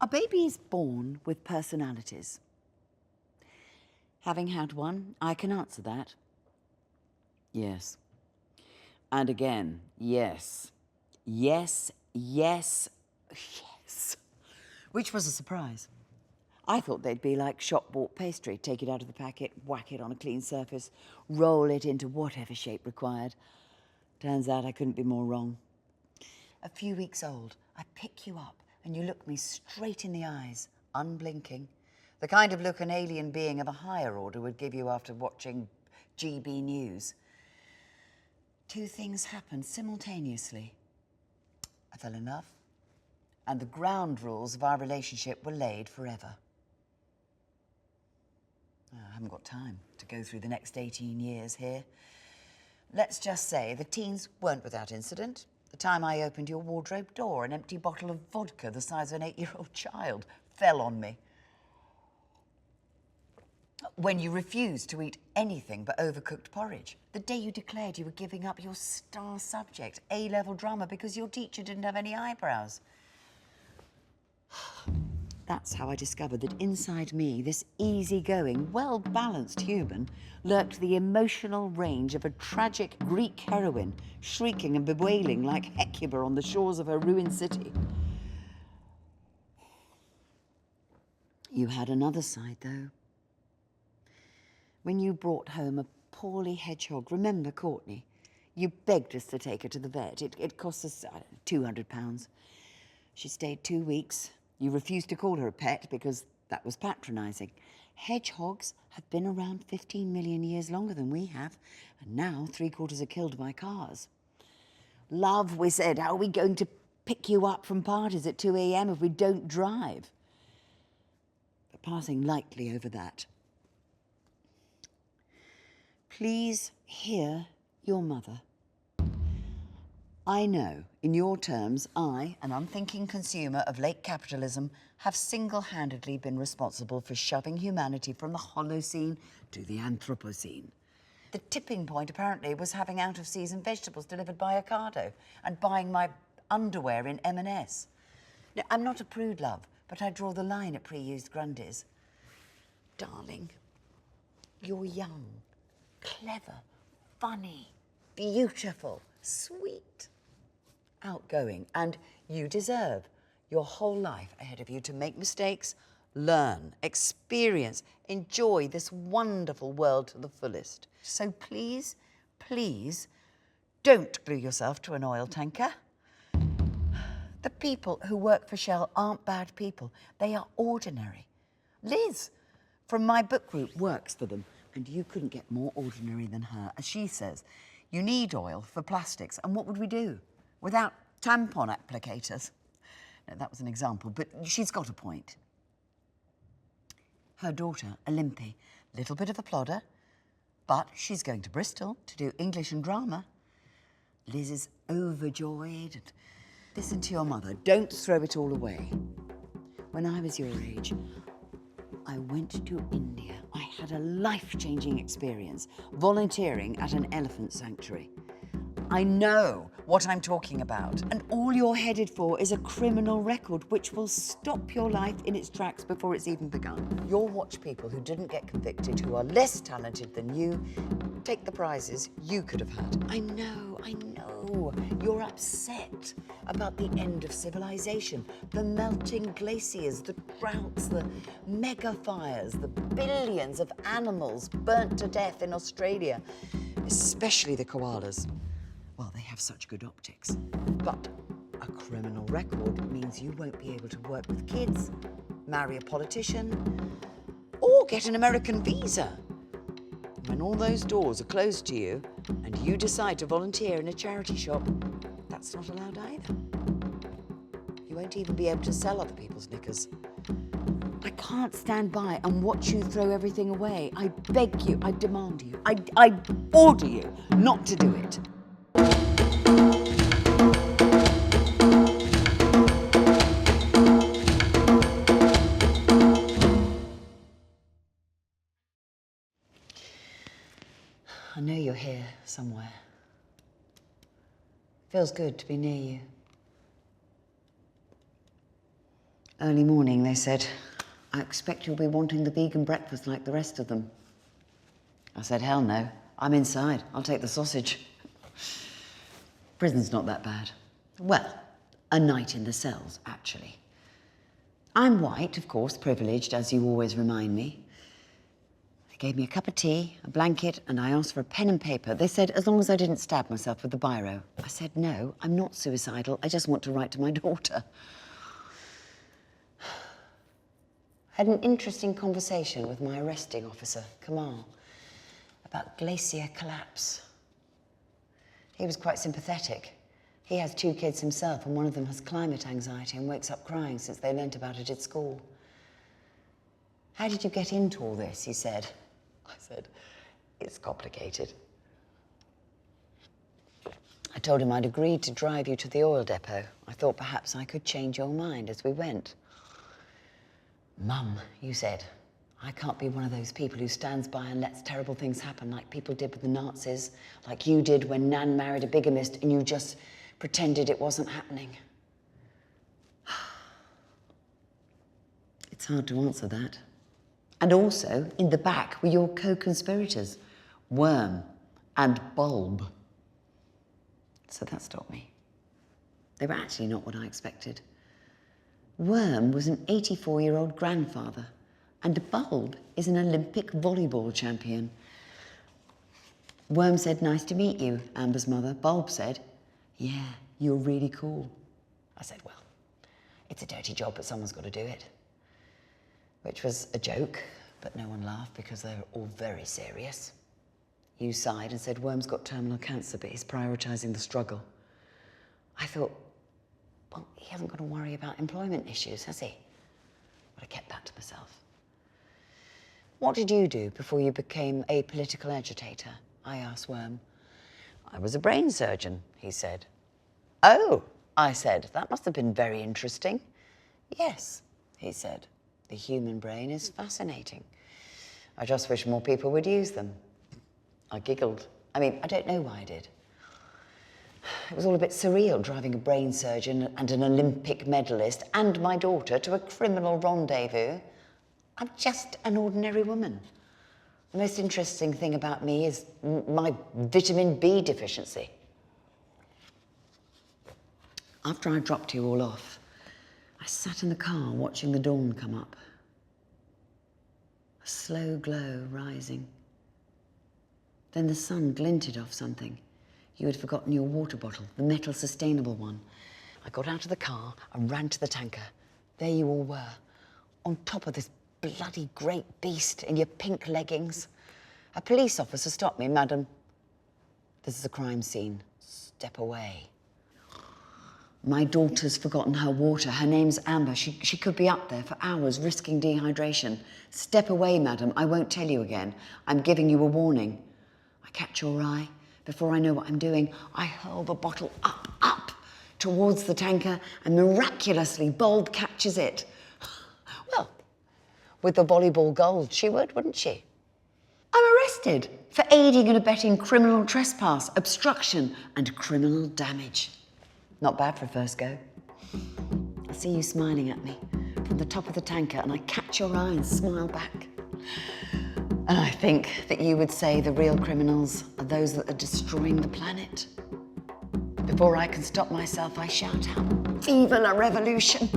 Are babies born with personalities? Having had one, I can answer that. Yes. And again, yes. Yes, yes, yes. Which was a surprise. I thought they'd be like shop-bought pastry. Take it out of the packet, whack it on a clean surface, roll it into whatever shape required. Turns out I couldn't be more wrong. A few weeks old, I pick you up and you look me straight in the eyes, unblinking. The kind of look an alien being of a higher order would give you after watching GB News. Two things happened simultaneously. I fell in love, and the ground rules of our relationship were laid forever. I haven't got time to go through the next 18 years here. Let's just say the teens weren't without incident. The time I opened your wardrobe door, an empty bottle of vodka the size of an 8-year-old child fell on me. When you refused to eat anything but overcooked porridge. The day you declared you were giving up your star subject, A-level drama, because your teacher didn't have any eyebrows. That's how I discovered that inside me, this easygoing, well-balanced human, lurked the emotional range of a tragic Greek heroine, shrieking and bewailing like Hecuba on the shores of her ruined city. You had another side, though. When you brought home a poorly hedgehog, remember Courtney? You begged us to take her to the vet. It cost us, I don't know, £200. She stayed 2 weeks. You refused to call her a pet because that was patronising. Hedgehogs have been around 15 million years longer than we have, and now 3/4 are killed by cars. Love, we said, how are we going to pick you up from parties at 2 a.m. if we don't drive? But passing lightly over that, please hear your mother. I know, in your terms, I, an unthinking consumer of late capitalism, have single-handedly been responsible for shoving humanity from the Holocene to the Anthropocene. The tipping point, apparently, was having out-of-season vegetables delivered by Ocado and buying my underwear in M&S. Now, I'm not a prude, love, but I draw the line at pre-used Grundies. Darling, you're young, clever, funny, beautiful, sweet, outgoing, and you deserve your whole life ahead of you to make mistakes, learn, experience, enjoy this wonderful world to the fullest. So please, please, don't glue yourself to an oil tanker. The people who work for Shell aren't bad people. They are ordinary. Liz, from my book group, works for them, and you couldn't get more ordinary than her. As she says, you need oil for plastics, and what would we do without tampon applicators? No, that was an example, but she's got a point. Her daughter, Olympe, little bit of a plodder, but she's going to Bristol to do English and drama. Liz is overjoyed. And listen to your mother. Don't throw it all away. When I was your age, I went to India. I had a life-changing experience volunteering at an elephant sanctuary. I know what I'm talking about. And all you're headed for is a criminal record which will stop your life in its tracks before it's even begun. You'll watch people who didn't get convicted, who are less talented than you, take the prizes you could have had. I know. You're upset about the end of civilization, the melting glaciers, the droughts, the mega fires, the billions of animals burnt to death in Australia, especially the koalas. Well, they have such good optics. But a criminal record means you won't be able to work with kids, marry a politician, or get an American visa. When all those doors are closed to you and you decide to volunteer in a charity shop, that's not allowed either. You won't even be able to sell other people's knickers. I can't stand by and watch you throw everything away. I beg you, I demand you, I order you not to do it. I know you're here somewhere. Feels good to be near you. Early morning, they said, I expect you'll be wanting the vegan breakfast like the rest of them. I said, hell no, I'm inside. I'll take the sausage. Prison's not that bad. Well, a night in the cells, actually. I'm white, of course, privileged, as you always remind me. They gave me a cup of tea, a blanket, and I asked for a pen and paper. They said, as long as I didn't stab myself with the biro. I said, no, I'm not suicidal. I just want to write to my daughter. I had an interesting conversation with my arresting officer, Kamal, about glacier collapse. He was quite sympathetic. He has 2 kids himself, and one of them has climate anxiety and wakes up crying since they learnt about it at school. How did you get into all this, he said. I said, it's complicated. I told him I'd agreed to drive you to the oil depot. I thought perhaps I could change your mind as we went. Mum, you said, I can't be one of those people who stands by and lets terrible things happen like people did with the Nazis, like you did when Nan married a bigamist and you just pretended it wasn't happening. It's hard to answer that. And also, in the back were your co-conspirators, Worm and Bulb. So that stopped me. They were actually not what I expected. Worm was an 84-year-old grandfather, and Bulb is an Olympic volleyball champion. Worm said, nice to meet you, Amber's mother. Bulb said, yeah, you're really cool. I said, well, it's a dirty job, but someone's got to do it. Which was a joke, but no one laughed because they were all very serious. You sighed and said, Worm's got terminal cancer, but he's prioritising the struggle. I thought, well, he hasn't got to worry about employment issues, has he? But I kept that to myself. What did you do before you became a political agitator? I asked Worm. I was a brain surgeon, he said. Oh, I said, that must have been very interesting. Yes, he said, the human brain is fascinating. I just wish more people would use them. I giggled. I mean, I don't know why I did. It was all a bit surreal, driving a brain surgeon and an Olympic medalist and my daughter to a criminal rendezvous. I'm just an ordinary woman. The most interesting thing about me is my vitamin B deficiency. After I dropped you all off, I sat in the car watching the dawn come up. A slow glow rising. Then the sun glinted off something. You had forgotten your water bottle, the metal sustainable one. I got out of the car and ran to the tanker. There you all were, on top of this bloody great beast in your pink leggings. A police officer stopped me. Madam, this is a crime scene. Step away. My daughter's forgotten her water. Her name's Amber. She could be up there for hours risking dehydration. Step away, madam. I won't tell you again. I'm giving you a warning. I catch your eye. Before I know what I'm doing, I hurl the bottle up, towards the tanker, and miraculously, Bulb catches it. Well, with the volleyball gold, she would, wouldn't she? I'm arrested for aiding and abetting criminal trespass, obstruction, and criminal damage. Not bad for a first go. I see you smiling at me from the top of the tanker, and I catch your eye and smile back. And I think that you would say the real criminals are those that are destroying the planet. Before I can stop myself, I shout out, "Viva la revolution!"